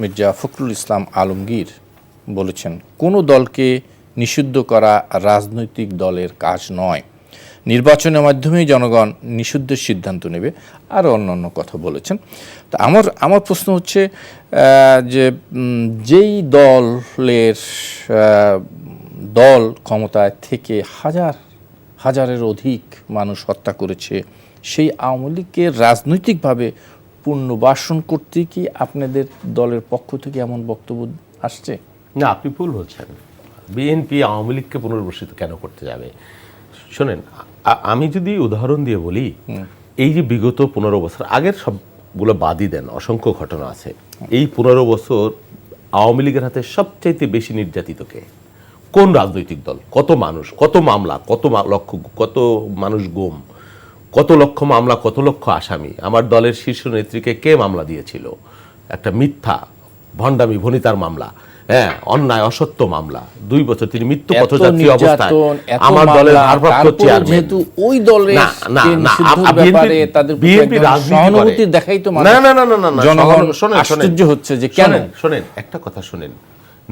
মির্জা ফখরুল ইসলাম আলমগীর বলেছেন, কোনো দলকে নিষিদ্ধ করা রাজনৈতিক দলের কাজ নয়, নির্বাচনের মাধ্যমেই জনগণ নিষিদ্ধের সিদ্ধান্ত নেবে, আরও অন্যান্য কথা বলেছেন। তো আমার প্রশ্ন হচ্ছে যে যেই দল ক্ষমতায় থেকে হাজারের অধিক মানুষ হত্যা করেছে, সেই আওয়ামী লীগকে রাজনৈতিকভাবে পুনর্বাসন করতে কি আপনাদের দলের পক্ষ থেকে এমন বক্তব্য আসছে? না, আপনি ভুল বলছেন। বিএনপি আওয়ামী লীগকে পুনর্বাসিত কেন করতে যাবে? শোনেন, আমি যদি উদাহরণ দিয়ে বলি, এই যে বিগত 15 বছর আগের সবগুলো বাদই দেন, অসংখ্য ঘটনা আছে। এই 15 বছর আওয়ামী লীগের হাতে সবচাইতে বেশি নির্যাতিত কে? কোন রাজনৈতিক দল? কত মানুষ, কত মামলা, কত মানুষ গুম, কত লক্ষ মামলা, কত লক্ষ আসামি? আমার দলের শীর্ষ নেত্রীকে কে মামলা দিয়েছিল? একটা মিথ্যা ভণ্ডামি ভনিতার মামলা, হ্যাঁ, অন্যায় অসত্য মামলা। 2 বছর তিনি মৃত্যু পথযাত্রী অবস্থায় আমার দলের ভারপ্রাপ্ত চেয়ারম্যান। যেহেতু ওই দলের ব্যাপারে তাদের বিএনপি রাজনীতি দেখাই তো না না না না না জনগণ আশ্চর্য হচ্ছে যে কেন। শোনেন, একটা কথা শোনেন।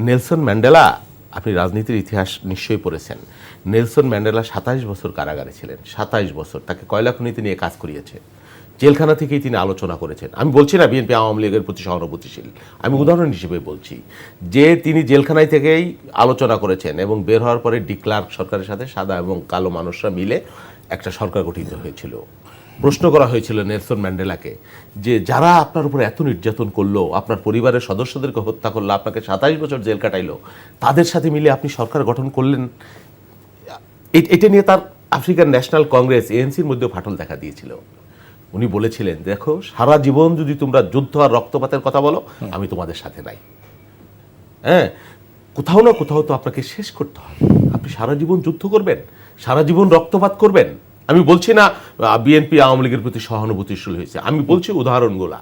নেলসন ম্যান্ডেলা, আপনি রাজনীতির ইতিহাস নিশ্চয়ই পড়েছেন। নেলসন ম্যান্ডেলা 27 বছর কারাগারে ছিলেন। 27 বছর তাকে কয়লা খনিতে নিয়ে কাজ করিয়েছে। জেলখানা থেকেই তিনি আলোচনা করেছেন। আমি বলছি না বিএনপি আওয়ামী লীগের প্রতি সহানুভূতিশীল, আমি উদাহরণ হিসেবে বলছি যে তিনি জেলখানায় থেকেই আলোচনা করেছেন এবং বের হওয়ার পরে ডি ক্লার্ক সরকারের সাথে সাদা এবং কালো মানুষরা মিলে একটা সরকার গঠিত হয়েছিল। প্রশ্ন করা হয়েছিল নেলসন ম্যান্ডেলাকে যে যারা আপনার উপর এত নির্যাতন করলো, আপনার পরিবারের সদস্যদেরকে হত্যা করলো, আপনাকে 27 বছর জেল কাটাইলো, তাদের সাথে মিলে আপনি সরকার গঠন করলেন। এটা নিয়ে তার আফ্রিকান ন্যাশনাল কংগ্রেস এএনসির মধ্যে ফাটল দেখা দিয়েছিল। উনি বলেছিলেন, দেখো, সারা জীবন যদি তোমরা যুদ্ধ আর রক্তপাতের কথা বলো, আমি তোমাদের সাথে নাই। হ্যাঁ, কোথাও না কোথাও তো আপনাকে শেষ করতে হবে। আপনি সারা জীবন যুদ্ধ করবেন, সারা জীবন রক্তপাত করবেন? আমি বলছি না বিএনপি আওয়ামী লীগের প্রতি সহানুভূতিশীল হয়েছে, আমি বলছি উদাহরণগুলা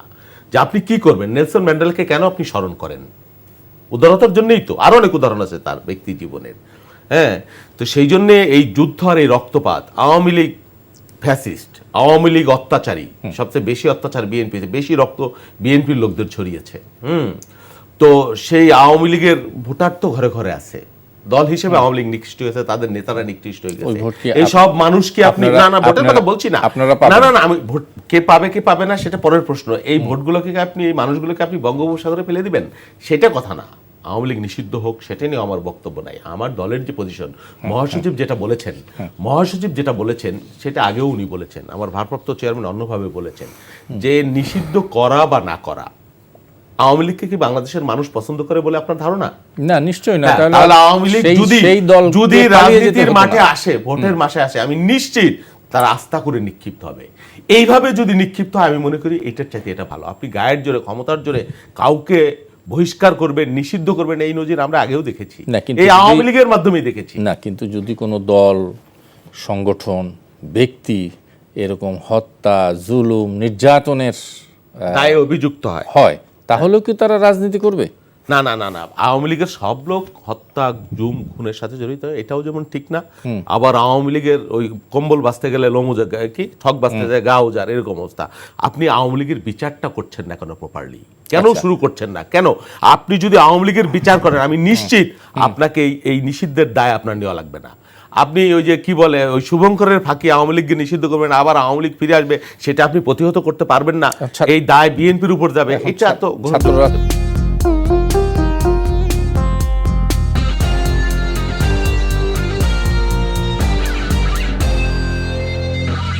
যে আপনি কি করবেন। নেলসন ম্যান্ডেলাকে কেন আপনি স্মরণ করেন? উদারতার জন্যই তো। আরো অনেক উদাহরণ আছে তার ব্যক্তি জীবনের। হ্যাঁ, তো সেই জন্যে এই যুদ্ধ আর এই রক্তপাত, আওয়ামী লীগ ফ্যাসিস্ট, আওয়ামী লীগ অত্যাচারী, সবচেয়ে বেশি অত্যাচার বিএনপিতে, বেশি রক্ত বিএনপির লোকদের ছড়িয়েছে। তো সেই আওয়ামী লীগের ভোটার তো ঘরে ঘরে আছে। দল হিসেবে আওয়ামী লীগ নিকৃষ্ট হয়েছে, তাদের নেতারা নিকৃষ্ট হয়ে গেছে। এই সব মানুষকে আপনি না না ভোটের কথা বলছি না, না না না, আমি ভোট কে পাবে কে পাবে না সেটা পরের প্রশ্ন। এই ভোটগুলোকে আপনি, এই মানুষগুলোকে আপনি বঙ্গোপসাগরে ফেলে দিবেন, সেটা কথা না। আওয়ামী লীগ নিষিদ্ধ হোক, সেটা নিয়ে আমার বক্তব্য নাই। আমার দলের যে পজিশন, মহাসচিব যেটা বলেছেন সেটা আগেও উনি বলেছেন, আমার ভারপ্রাপ্ত চেয়ারম্যান অন্যভাবে বলেছেন যে নিষিদ্ধ করা বা না করা, আওয়ামী লীগকে কি বাংলাদেশের মানুষ পছন্দ করে বলে আপনার ধারণা? না, নিশ্চয়ই না। তাহলে আওয়ামী লীগ যদি রাজনীতির মাঠে আসে, ভোটের মাসে আসে, আমি নিশ্চিত তারা আস্থা করে নিক্ষিপ্ত হবে। এইভাবে যদি নিক্ষিপ্ত হয়, আমি মনে করি এটার চাইতে এটা ভালো। আপনি গায়ের জোরে, ক্ষমতার জোরে কাউকে বহিষ্কার করবেন, নিষিদ্ধ করবেন, এই নজির আমরা আগেও দেখেছি, এই আওয়ামী লীগের মাধ্যমেই দেখেছি। না, কিন্তু যদি কোনো দল, সংগঠন, ব্যক্তি এরকম হত্যা, জুলুম, নির্যাতনের দায়ে অভিযুক্ত হয়, তাহলেও কি তারা রাজনীতি করবে? না না না না, আওয়ামী লীগের সব লোক হত্যা, জুম, খুনের সাথে জড়িত, এটাও যেমন ঠিক না। আবার আওয়ামী লীগের ওই কম্বল বাঁচতে গেলে লোমুজা, কি ঠক বাঁচতে যায় গা উজার, এরকম অবস্থা। আপনি আওয়ামী লীগের বিচারটা করছেন না কেন প্রপারলি? কেন শুরু করছেন না কেন? আপনি যদি আওয়ামী লীগের বিচার করেন, আমি নিশ্চিত আপনাকে এই নিষিদ্ধের দায় আপনার নেওয়া লাগবে না। আপনি ওই যে কি বলে, ওই শুভঙ্করের ফাঁকি আওয়ামী লীগকে নিষিদ্ধ করবেন, আবার আওয়ামী লীগ ফিরে আসবে, সেটা আপনি প্রতিহত করতে পারবেন না। এই দায় বিএনপির উপর যাবে। এটা তো